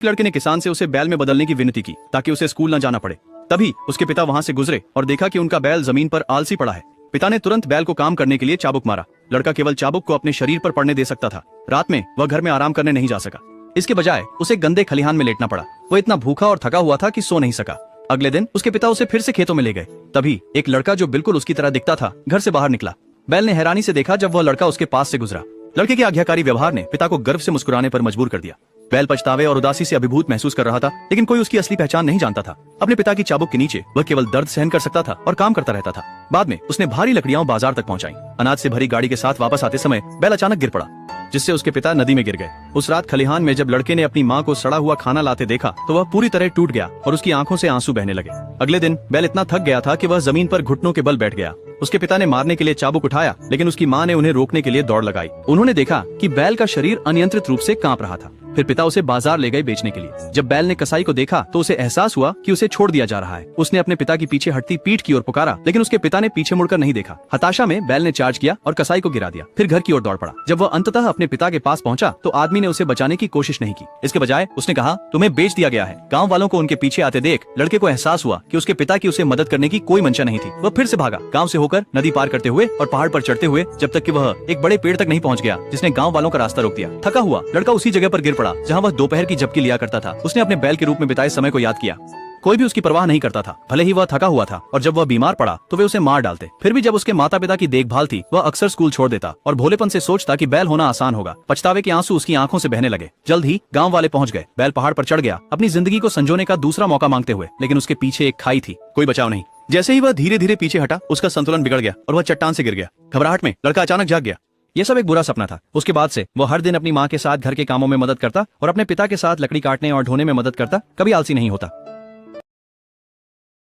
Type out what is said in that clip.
लड़के ने किसान से उसे बैल में बदलने की विनती की ताकि उसे स्कूल न जाना पड़े। तभी उसके पिता वहां से गुजरे और देखा कि उनका बैल जमीन पर आलसी पड़ा है। पिता ने तुरंत बैल को काम करने के लिए चाबुक मारा। लड़का केवल चाबुक को अपने शरीर पर पड़ने दे सकता था। रात में वह घर में आराम करने नहीं जा सका। इसके बजाय उसे गंदे खलिहान में लेटना पड़ा। वो इतना भूखा और थका हुआ था कि सो नहीं सका। अगले दिन उसके पिता उसे फिर से खेतों में ले गए। तभी एक लड़का जो बिल्कुल उसकी तरह दिखता था घर से बाहर निकला। बैल ने हैरानी से देखा जब वह लड़का उसके पास से गुजरा। लड़के के आज्ञाकारी व्यवहार ने पिता को गर्व से मुस्कुराने पर मजबूर कर दिया। बैल पछतावे और उदासी से अभिभूत महसूस कर रहा था, लेकिन कोई उसकी असली पहचान नहीं जानता था। अपने पिता की चाबुक के नीचे वह केवल दर्द सहन कर सकता था और काम करता रहता था। बाद में उसने भारी लकड़ियां बाजार तक पहुंचाई। अनाज से भरी गाड़ी के साथ वापस आते समय बैल अचानक गिर पड़ा, जिससे उसके पिता नदी में गिर गए। उस रात खलिहान में जब लड़के ने अपनी माँ को सड़ा हुआ खाना लाते देखा तो वह पूरी तरह टूट गया और उसकी आंखों से आंसू बहने लगे। अगले दिन बैल इतना थक गया था कि वह जमीन पर घुटनों के बल बैठ गया। उसके पिता ने मारने के लिए चाबुक उठाया, लेकिन उसकी माँ ने उन्हें रोकने के लिए दौड़ लगाई। उन्होंने देखा कि बैल का शरीर अनियंत्रित रूप से कांप रहा था। फिर पिता उसे बाजार ले गए बेचने के लिए। जब बैल ने कसाई को देखा तो उसे एहसास हुआ कि उसे छोड़ दिया जा रहा है। उसने अपने पिता की पीछे हटती पीठ की ओर पुकारा, लेकिन उसके पिता ने पीछे मुड़कर नहीं देखा। हताशा में बैल ने चार्ज किया और कसाई को गिरा दिया। फिर घर की ओर दौड़ पड़ा। जब वह अंततः अपने पिता के पास पहुंचा तो आदमी ने उसे बचाने की कोशिश नहीं की। इसके बजाय उसने कहा, तुम्हें बेच दिया गया है। गाँव वालों को उनके पीछे आते देख लड़के को एहसास हुआ कि उसके पिता की उसे मदद करने की कोई मंशा नहीं थी। वह फिर से भागा, गाँव से होकर नदी पार करते हुए और पहाड़ पर चढ़ते हुए, जब तक कि वह एक बड़े पेड़ तक नहीं पहुंच गया जिसने गांव वालों का रास्ता रोक दिया। थका हुआ लड़का उसी जगह पर गिर पड़ा जहां वह दोपहर की झपकी लिया करता था। उसने अपने बैल के रूप में बिताए समय को याद किया। कोई भी उसकी परवाह नहीं करता था, भले ही वह थका हुआ था, और जब वह बीमार पड़ा तो वे उसे मार डालते। फिर भी जब उसके माता पिता की देखभाल थी, वह अक्सर स्कूल छोड़ देता और भोलेपन से सोचता कि बैल होना आसान होगा। पछतावे के आंसू उसकी आंखों से बहने लगे। जल्द ही गांव वाले पहुंच गए। बैल पहाड़ पर चढ़ गया, अपनी जिंदगी को संजोने का दूसरा मौका मांगते हुए, लेकिन उसके पीछे एक खाई थी, कोई बचाव नहीं। जैसे ही वह धीरे धीरे पीछे हटा, उसका संतुलन बिगड़ गया और वह चट्टान से गिर गया। घबराहट में लड़का अचानक जाग गया। ये सब एक बुरा सपना था। उसके बाद से वो हर दिन अपनी माँ के साथ घर के कामों में मदद करता और अपने पिता के साथ लकड़ी काटने और ढोने में मदद करता, कभी आलसी नहीं होता।